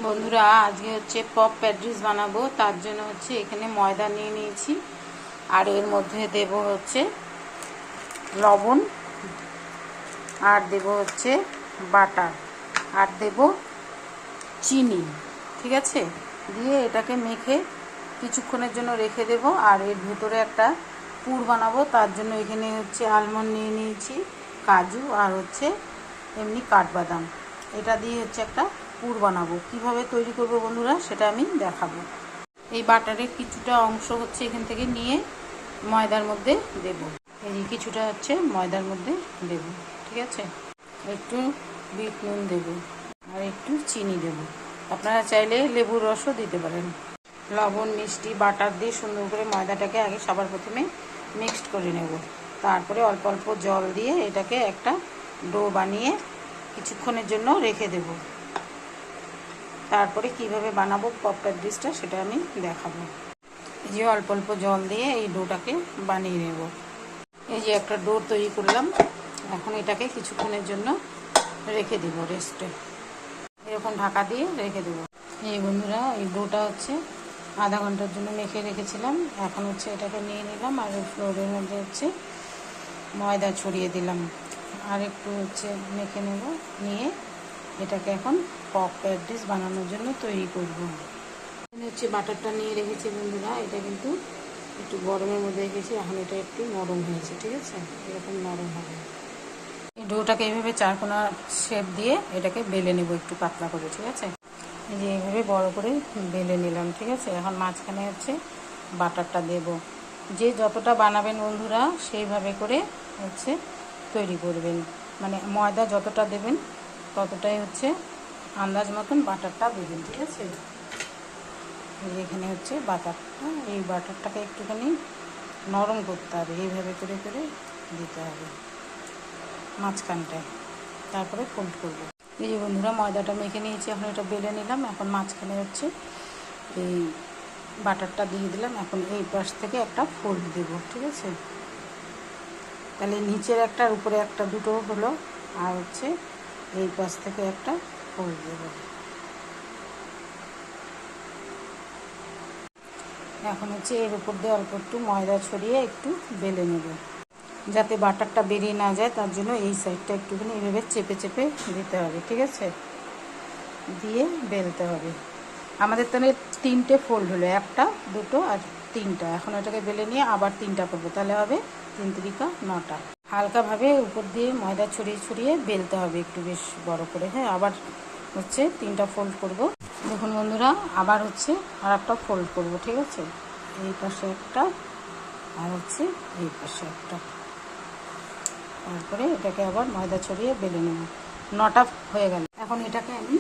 বন্ধুরা আজকে হচ্ছে পপ প্যাটিস বানাবো। তার জন্য হচ্ছে এখানে ময়দা নিয়ে নিয়েছি, আর এর মধ্যে দেব হচ্ছে লবণ, আর দেব হচ্ছে বাটার, আর দেব চিনি। ঠিক আছে, দিয়ে এটাকে মেখে কিছুক্ষণের জন্য রেখে দেব। আর এর ভেতরে একটা পুর বানাবো। তার জন্য এখানে হচ্ছে আলমন্ড নিয়ে নিয়েছি, কাজু, আর হচ্ছে এমনি কাঠবাদাম। এটা দিয়ে হচ্ছে একটা পুর বানাবো। কিভাবে তৈরি করব বন্ধুরা সেটা আমি দেখাবো। এই বাটারের কিছুটা অংশ হচ্ছে এখান থেকে নিয়ে ময়দার মধ্যে দেব। এই কিছুটা হচ্ছে ময়দার মধ্যে দেব। ঠিক আছে, একটু বিট নুন দেব, আর একটু চিনি দেব। আপনারা চাইলে লেবুর রসও দিতে পারেন। লবণ, মিষ্টি, বাটার দিয়ে সুন্দর করে ময়দাটাকে আগে সবার প্রথমে মিক্সড করে নেব। তারপরে অল্প অল্প জল দিয়ে এটাকে একটা ডো বানিয়ে কিছুক্ষণের জন্য রেখে দেব। তারপরে কিভাবে বানাবো পপ প্যাটিসটা সেটা আমি দেখাবো। এই যে অল্প অল্প জল দিয়ে এই ডোটাকে বানিয়ে নেব। এই যে একটা ডো তৈরি করলাম। এখন এটাকে কিছুক্ষণের জন্য রেখে দেব রেস্টে। এরকম ঢাকা দিয়ে রেখে দেব। এই বন্ধুরা, এই ডোটা হচ্ছে আধা ঘন্টার জন্য মেখে রেখেছিলাম। এখন হচ্ছে এটাকে নিয়ে নিলাম, আর এই ফ্লোরের মধ্যে হচ্ছে ময়দা ছড়িয়ে দিলাম, আর একটু হচ্ছে মেখে নেব। নিয়ে এটাকে এখন পপ প্যাটিস বানানোর জন্য তৈরি করব। হচ্ছে বাটারটা নিয়ে রেখেছি বন্ধুরা। এটা কিন্তু একটু গরমের মধ্যে রেখেছি। এখন এটা একটু নরম হয়েছে। ঠিক আছে, এরকম নরম হবে। এই ডোটাকে এইভাবে চারকোনা শেপ দিয়ে এটাকে বেলে নেব একটু পাতলা করে। ঠিক আছে, এই যে এইভাবে বড় করে বেলে নিলাম। ঠিক আছে, এখন মাঝখানে হচ্ছে বাটারটা দেব। যে যতটা বানাবেন বন্ধুরা সেইভাবে করে হচ্ছে তৈরি করবেন। মানে ময়দা যতটা দেবেন ততটাই হচ্ছে আন্দাজ মতন বাটারটা দেবেন। ঠিক আছে, এখানে হচ্ছে বাটারটা, এই বাটারটাকে একটুখানি নরম করতে হবে। এইভাবে করে করে দিতে হবে মাঝখানটায়, তারপরে ফোল্ড করব। এই যে বন্ধুরা ময়দাটা মেখে নিয়েছি, এখন এটা বেলে নিলাম। এখন মাঝখানে হচ্ছে এই বাটারটা দিয়ে দিলাম। এখন এই পাশ থেকে একটা ফোল্ড দেব। ঠিক আছে, তাহলে নিচের একটা আর উপরে একটা দুটো হলো, আর হচ্ছে এই পাশ থেকে একটা ফোল্ড দেব। এখন হচ্ছে এর উপর দিয়ে অল্প একটু ময়দা ছড়িয়ে একটু বেলে নেব, যাতে বাটারটা বেরিয়ে না যায়। তার জন্য এই সাইডটা একটুখানি এভাবে চেপে চেপে দিতে হবে। ঠিক আছে, দিয়ে বেলতে হবে। আমাদের তাহলে তিনটে ফোল্ড হলো, একটা, দুটো আর তিনটা। এখন এটাকে বেলে নিয়ে আবার তিনটা করবো, তাহলে হবে 3 3 9টা। হালকাভাবে উপর দিয়ে ময়দা ছড়িয়ে ছড়িয়ে বেলতে হবে একটু বেশ বড় করে। হ্যাঁ, আবার হচ্ছে তিনটা ফোল্ড করব। দেখুন বন্ধুরা, আবার হচ্ছে আর একটা ফোল্ড করব। ঠিক আছে, এই পাশে একটা, আর হচ্ছে এই পাশে একটা। তারপরে এটাকে আবার ময়দা ছড়িয়ে বেলে নেব। 9টা হয়ে গেল। এখন এটাকে আমি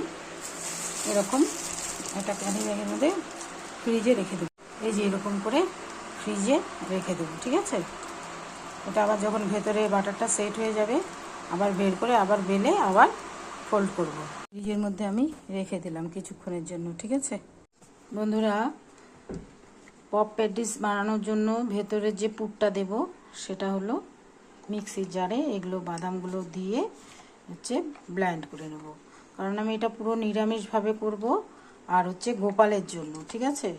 এরকম একটা ক্যারি ব্যাগের মধ্যে ফ্রিজে রেখে দেবো। এই যে এরকম করে ফ্রিজে রেখে দেবো। ঠিক আছে, এটা আবার যখন ভেতরে বাটারটা সেট হয়ে যাবে আবার বের করে আবার বেলে আবার ফোল্ড করব। ফ্রিজের মধ্যে আমি রেখে দিলাম কিছুক্ষণের জন্য। ঠিক আছে বন্ধুরা, পপ প্যাটিস বানানোর জন্য ভেতরে যে পুরটা দেব সেটা হলো মিক্সির জারে এগুলো বাদামগুলো দিয়ে হচ্ছে ব্লেন্ড করে নেব। কারণ আমি এটা পুরো নিরামিষভাবে করব, আর হচ্ছে গোপালের জন্য। ঠিক আছে,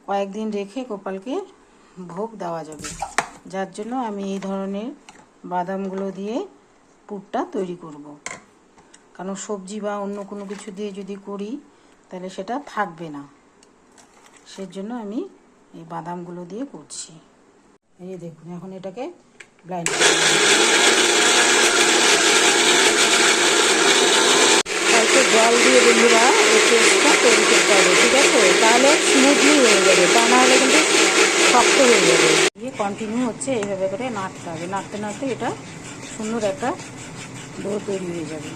কয়েকদিন রেখে গোপালকে ভোগ দেওয়া যাবে, যার জন্য আমি এই ধরনের বাদামগুলো দিয়ে পুরটা তৈরি করব। কারণ সবজি বা অন্য কোনো কিছু দিয়ে যদি করি তাহলে সেটা থাকবে না, সেজন্য আমি এই বাদামগুলো দিয়ে করছি। এই দেখুন, এখন এটাকে ব্লেন্ড করে জল দিয়ে বন্ধুরা এই পেস্টটা তৈরি করতে হবে। ঠিক আছে, তাহলে স্মুথলি হয়ে যাবে, তা না হলে কিন্তু শক্ত হয়ে যাবে। দিয়ে কন্টিনিউ হচ্ছে এইভাবে করে নাড়তে হবে। নাড়তে নাড়তে এটা সুন্দর একটা ডো তৈরি হয়ে যাবে।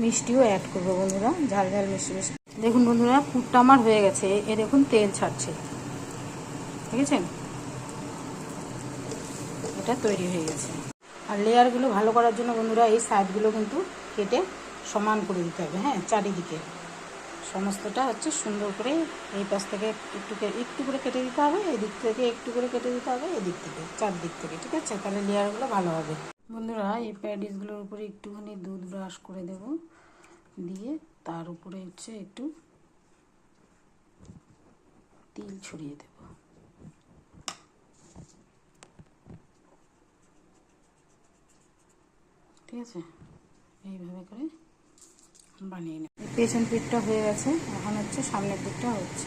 মিষ্টিও অ্যাড করবো বন্ধুরা, ঝাল ঝাল মিষ্টি মিষ্টি। দেখুন বন্ধুরা, পুরটা আমার হয়ে গেছে। এ দেখুন তেল ছাড়ছে। ঠিক আছে, এটা তৈরি হয়ে গেছে। আর লেয়ারগুলো ভালো করার জন্য বন্ধুরা এই সাইডগুলো কিন্তু কেটে সমান করে দিতে হবে। হ্যাঁ, চারিদিকে সমস্তটা হচ্ছে সুন্দর করে এই পাশ থেকে একটু করে কেটে দিতে হবে, এদিক থেকে একটু করে কেটে দিতে হবে, এদিক থেকে চারদিক থেকে। ঠিক আছে, তাহলে লেয়ারগুলো ভালো হবে। বন্ধুরা, এই প্যাটিসগুলোর উপরে একটুখানি দুধ ব্রাশ করে দেব, দিয়ে তার উপরে হচ্ছে একটু তিল ছড়িয়ে দেব। ঠিক আছে, এইভাবে করে বানিয়ে নেব। পেছন পিঠটা হয়ে গেছে, এখন হচ্ছে সামনের দিকটা হচ্ছে।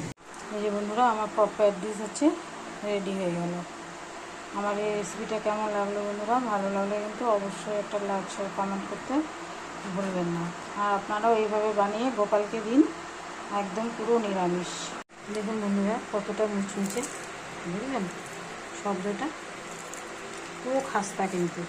এই যে বন্ধুরা, আমার পপ প্যাটিস হচ্ছে রেডি হয়ে গেল। আমার এই রেসিপিটা কেমন লাগলো বন্ধুরা? ভালো লাগলে কিন্তু অবশ্যই একটা লাইক শেয়ার কমেন্ট করতে ভুলবেন না। আর আপনারাও এইভাবে বানিয়ে গোপালকে দিন, একদম পুরো নিরামিষ। দেখুন বন্ধুরা কতটা মুচমুচে, বুঝলেন? শব্দটা পুরো খাস্তা কিন্তু।